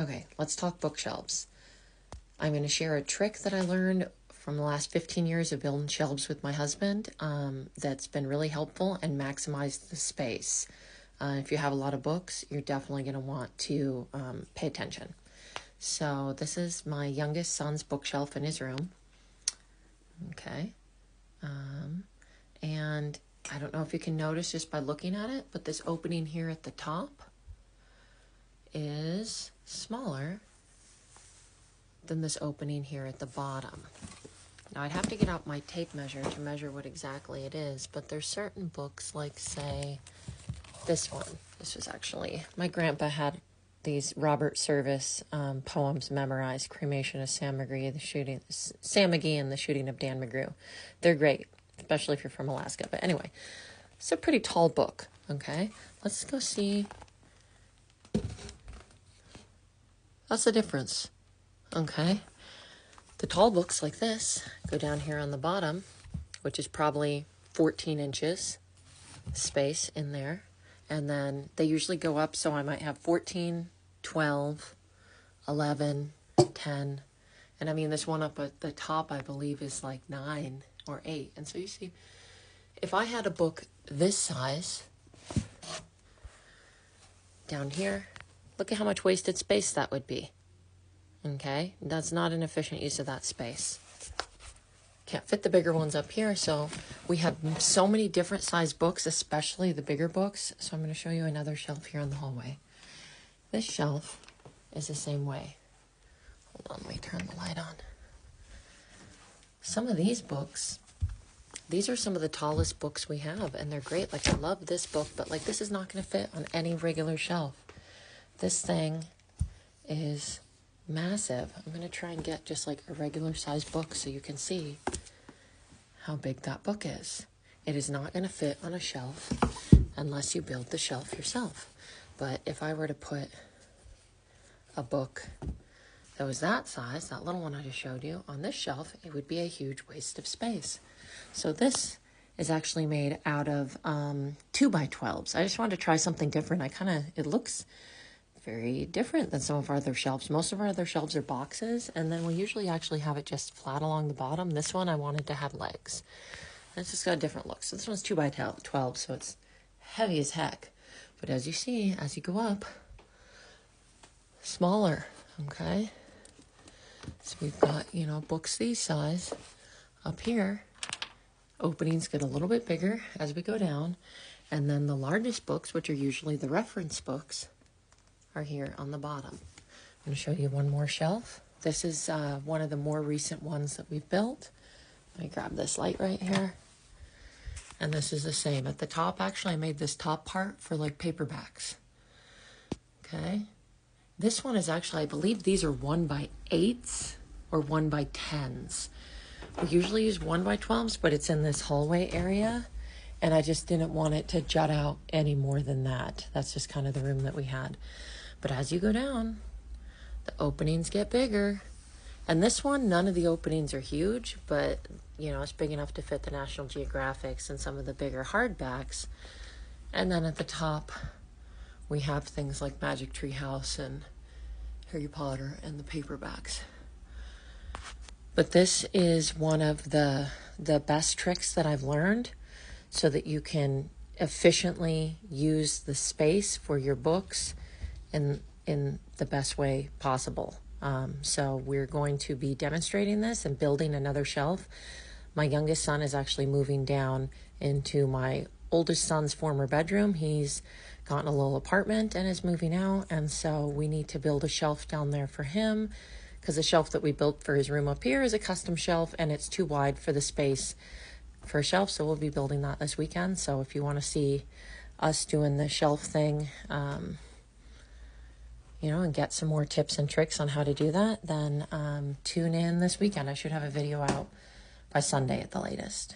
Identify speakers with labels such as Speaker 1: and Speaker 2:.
Speaker 1: Okay, let's talk bookshelves. I'm going to share a trick that I learned from the last 15 years of building shelves with my husband that's been really helpful and maximized the space. If you have a lot of books, you're definitely going to want to pay attention. So this is my youngest son's bookshelf in his room. Okay. And I don't know if you can notice just by looking at it, but this opening here at the top is smaller than this opening here at the bottom. Now I'd have to get out my tape measure to measure what exactly it is, but there's certain books like, say, this one. This was actually, my grandpa had these Robert Service poems memorized, Cremation of Sam McGee, Sam McGee and the Shooting of Dan McGrew. They're great, especially if you're from Alaska. But anyway, it's a pretty tall book, okay? Let's go see. That's the difference, okay? The tall books like this go down here on the bottom, which is probably 14 inches space in there. And then they usually go up, so I might have 14, 12, 11, 10. And I mean, this one up at the top, I believe, is like 9 or 8. And so you see, if I had a book this size down here, look at how much wasted space that would be. Okay? That's not an efficient use of that space. Can't fit the bigger ones up here, so we have so many different size books, especially the bigger books. So I'm going to show you another shelf here in the hallway. This shelf is the same way. Hold on, let me turn the light on. Some of these books, these are some of the tallest books we have, and they're great. Like, I love this book, but like, this is not going to fit on any regular shelf. This thing is massive. I'm going to try and get just like a regular size book so you can see how big that book is. It is not going to fit on a shelf unless you build the shelf yourself. But if I were to put a book that was that size, that little one I just showed you, on this shelf, it would be a huge waste of space. So this is actually made out of 2x12s. I just wanted to try something different. It looks very different than some of our other shelves. Most of our other shelves are boxes, and then we usually actually have it just flat along the bottom. This one I wanted to have legs. And it's just got a different look. So this one's 2x12, so it's heavy as heck. But as you see, as you go up, smaller, okay? So we've got, books these size. Up here, openings get a little bit bigger as we go down. And then the largest books, which are usually the reference books, are here on the bottom. I'm going to show you one more shelf. This is one of the more recent ones that we've built. Let me grab this light right here. And this is the same. At the top, actually, I made this top part for like paperbacks. Okay. This one is actually, I believe these are 1x8s or 1x10s. We usually use 1x12s, but it's in this hallway area. And I just didn't want it to jut out any more than that. That's just kind of the room that we had. But as you go down, the openings get bigger. And this one, none of the openings are huge, but, it's big enough to fit the National Geographics and some of the bigger hardbacks. And then at the top, we have things like Magic Tree House and Harry Potter and the paperbacks. But this is one of the best tricks that I've learned so that you can efficiently use the space for your books in the best way possible. So we're going to be demonstrating this and building another shelf. My youngest son is actually moving down into my oldest son's former bedroom. He's gotten a little apartment and is moving out. And so we need to build a shelf down there for him because the shelf that we built for his room up here is a custom shelf and it's too wide for the space for a shelf. So we'll be building that this weekend. So if you want to see us doing the shelf thing, and get some more tips and tricks on how to do that, then tune in this weekend. I should have a video out by Sunday at the latest.